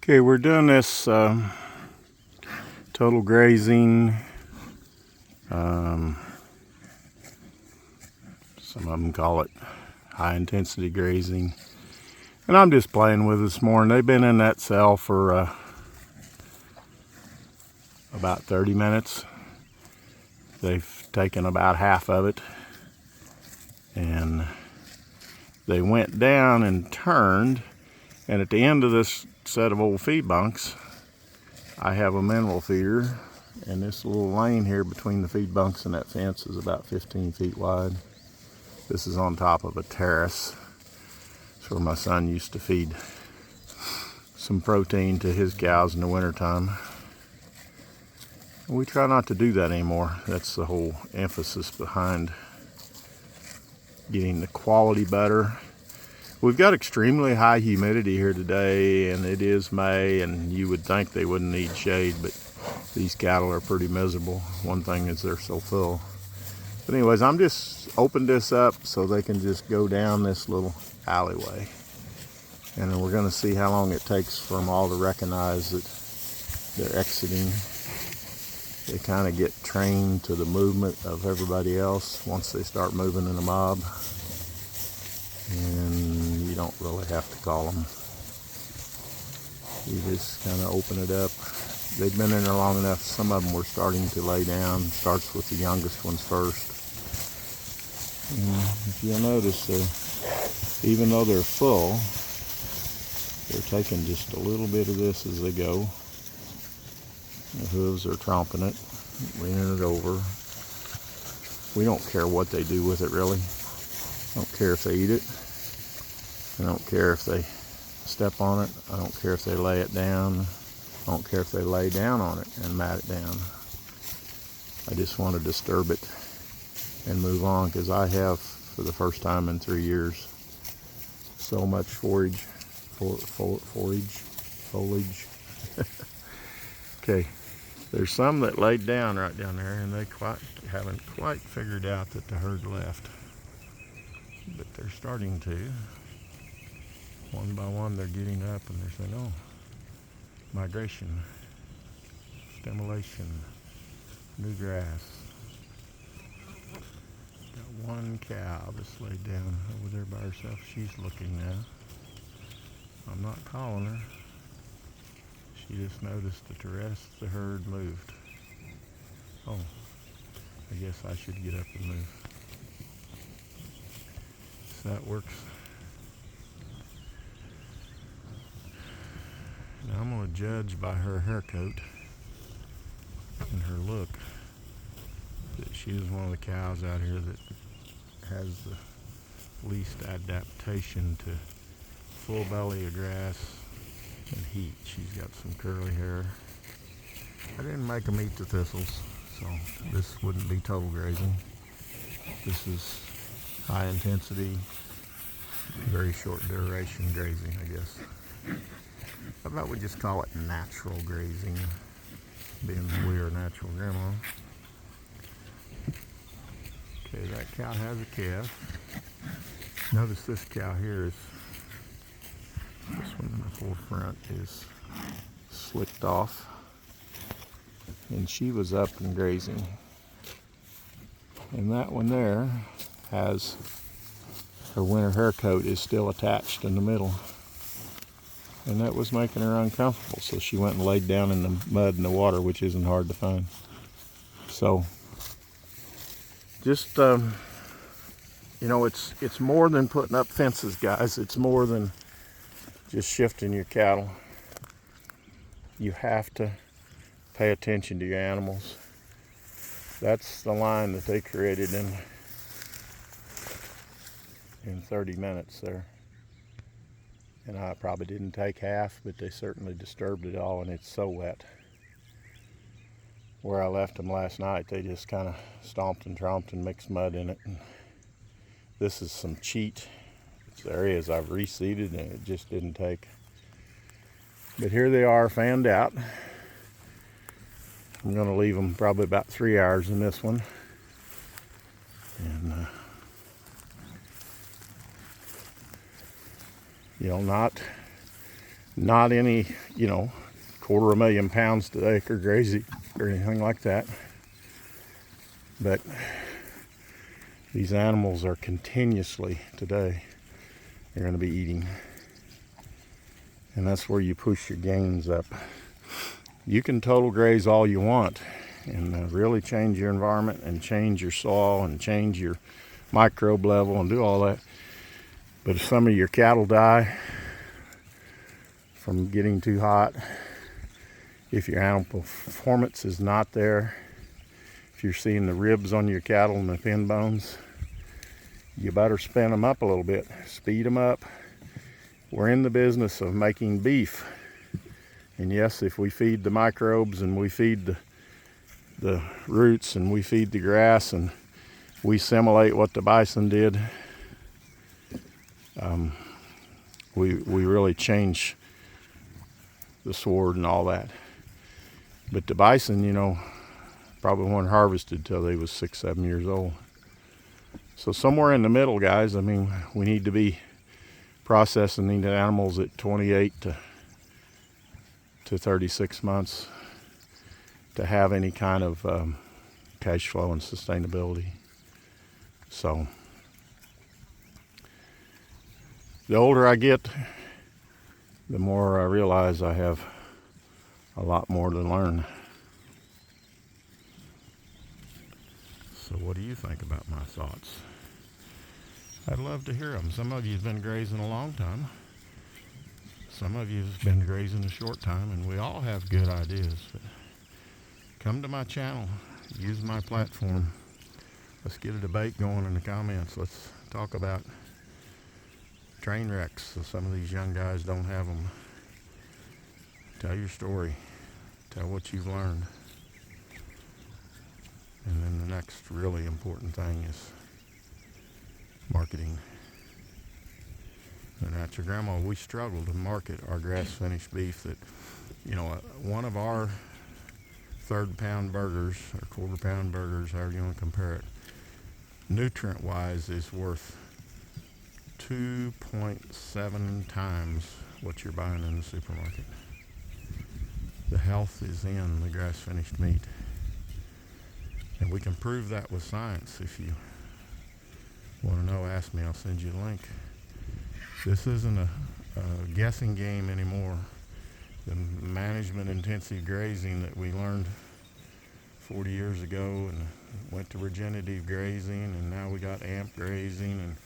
Okay, we're doing this total grazing. Some of them call it high intensity grazing. And I'm just playing with it this morning. They've been in that cell for about 30 minutes. They've taken about half of it. And they went down and turned. And at the end of this set of old feed bunks, I have a mineral feeder, and this little lane here between the feed bunks and that fence is about 15 feet wide. This is on top of a terrace. It's where my son used to feed some protein to his cows in the wintertime. We try not to do that anymore. That's the whole emphasis behind getting the quality better. We've got extremely high humidity here today, and it is May, and you would think they wouldn't need shade, but these cattle are pretty miserable. One thing is they're so full. But anyways, I'm just opened this up so they can just go down this little alleyway. And then we're going to see how long it takes for them all to recognize that they're exiting. They kind of get trained to the movement of everybody else once they start moving in a mob. And you don't really have to call them. You just kind of open it up. They've been in there long enough. Some of them were starting to lay down. Starts with the youngest ones first. And if you'll notice, even though they're full, they're taking just a little bit of this as they go. The hooves are tromping it, leaning it over. We don't care what they do with it, really. I don't care if they eat it. I don't care if they step on it. I don't care if they lay it down. I don't care if they lay down on it and mat it down. I just want to disturb it and move on, because I have, for the first time in 3 years, so much foliage. Okay, there's some that laid down right down there, and they haven't quite figured out that the herd left. But they're starting to. One by one, they're getting up and they're saying, oh, migration, stimulation, new grass. Got one cow just laid down over there by herself. She's looking now. I'm not calling her. She just noticed that the rest of the herd moved. Oh, I guess I should get up and move. So that works. Now I'm going to judge by her hair coat and her look that she is one of the cows out here that has the least adaptation to full belly of grass and heat. She's got some curly hair. I didn't make them eat the thistles, so this wouldn't be total grazing. This is high intensity, very short duration grazing, I guess. How about we just call it natural grazing, being we are natural grandma. Okay, that cow has a calf. Notice this cow here is, this one in the forefront is slicked off, and she was up and grazing. And that one there has, her winter hair coat is still attached in the middle. And that was making her uncomfortable, so she went and laid down in the mud and the water, which isn't hard to find. So, just, you know, it's more than putting up fences, guys. It's more than just shifting your cattle. You have to pay attention to your animals. That's the line that they created in 30 minutes there. And I probably didn't take half, but they certainly disturbed it all, and it's so wet. Where I left them last night, they just kind of stomped and tromped and mixed mud in it. And this is some cheat. It's areas I've reseeded, and it just didn't take. But here they are, fanned out. I'm going to leave them probably about 3 hours in this one. And you know, Not any, quarter of a million pounds to the acre grazing or anything like that. But these animals are continuously today, they're going to be eating. And that's where you push your gains up. You can total graze all you want and really change your environment and change your soil and change your microbe level and do all that. But if some of your cattle die from getting too hot, if your animal performance is not there, if you're seeing the ribs on your cattle and the thin bones, you better spin them up a little bit, speed them up. We're in the business of making beef. And yes, if we feed the microbes and we feed the roots and we feed the grass and we simulate what the bison did, we really change the sword and all that. But the bison, probably weren't harvested till they was 6-7 years old. So somewhere in the middle, guys, we need to be processing these animals at 28 to 36 months to have any kind of cash flow and sustainability. So the older I get, the more I realize I have a lot more to learn. So what do you think about my thoughts? I'd love to hear them. Some of you have been grazing a long time. Some of you have been grazing a short time, and we all have good ideas. But come to my channel, use my platform. Let's get a debate going in the comments. Let's talk about train wrecks so some of these young guys don't have them. Tell your story. Tell what you've learned. And then the next really important thing is marketing. And at your grandma, we struggle to market our grass-finished beef that, one of our third-pound burgers or quarter-pound burgers, however you want to compare it, nutrient-wise is worth 2.7 times what you're buying in the supermarket. The health is in the grass-finished meat. And we can prove that with science. If you want to know, ask me. I'll send you a link. This isn't a guessing game anymore. The management intensive grazing that we learned 40 years ago and went to regenerative grazing, and now we got AMP grazing, and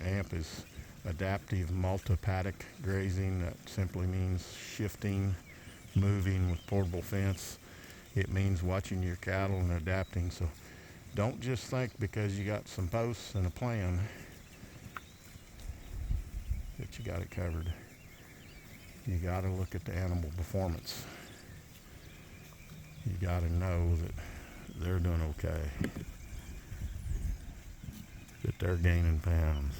AMP is adaptive multi-paddock grazing. That simply means shifting, moving with portable fence. It means watching your cattle and adapting. So don't just think because you got some posts and a plan that you got it covered. You got to look at the animal performance. You got to know that they're doing okay, that they're gaining pounds.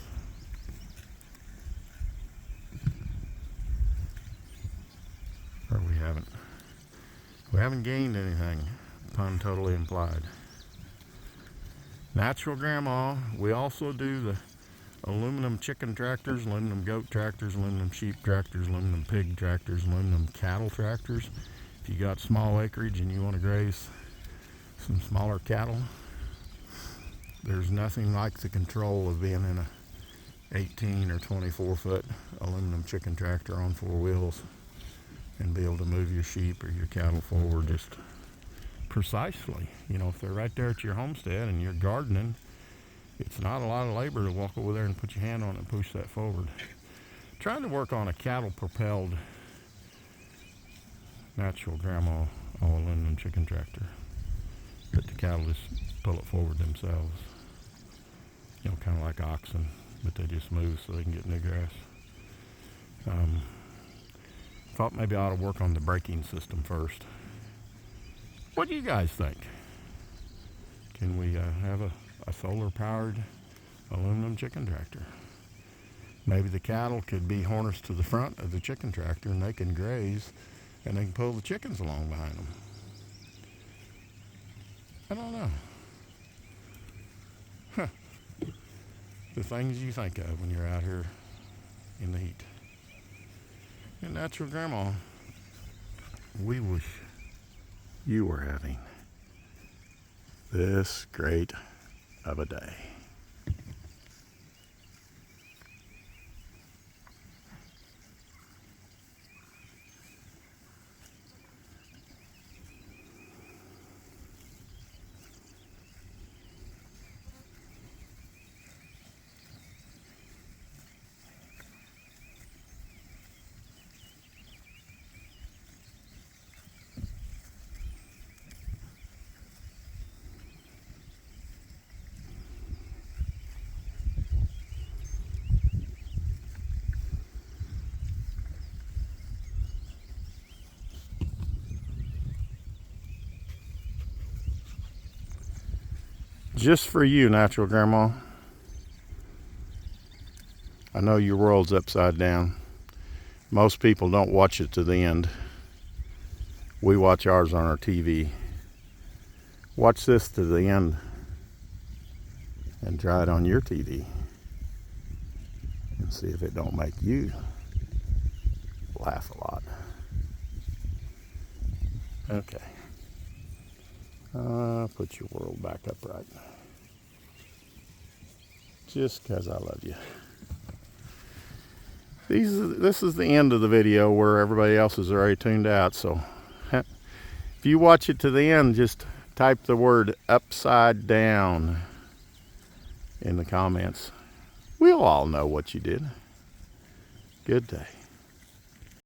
Or we haven't gained anything, pun totally implied. Natural grandma, we also do the aluminum chicken tractors, aluminum goat tractors, aluminum sheep tractors, aluminum pig tractors, aluminum cattle tractors. If you got small acreage and you want to graze some smaller cattle, there's nothing like the control of being in a 18 or 24 foot aluminum chicken tractor on 4 wheels and be able to move your sheep or your cattle forward just precisely. If they're right there at your homestead and you're gardening, it's not a lot of labor to walk over there and put your hand on it and push that forward. Trying to work on a cattle propelled natural grandma all aluminum chicken tractor that the cattle just pull it forward themselves. Kind of like oxen, but they just move so they can get new grass. Thought maybe I ought to work on the braking system first. What do you guys think? Can we have a solar-powered aluminum chicken tractor? Maybe the cattle could be harnessed to the front of the chicken tractor and they can graze and they can pull the chickens along behind them. I don't know. The things you think of when you're out here and eat. And Natural Grandma, we wish you were having this great of a day. Just for you, Natural Grandma. I know your world's upside down. Most people don't watch it to the end. We watch ours on our TV. Watch this to the end and try it on your TV and see if it don't make you laugh a lot. Okay. Put your world back upright. Just because I love you. This is the end of the video where everybody else is already tuned out. So if you watch it to the end, just type the word upside down in the comments. We'll all know what you did. Good day.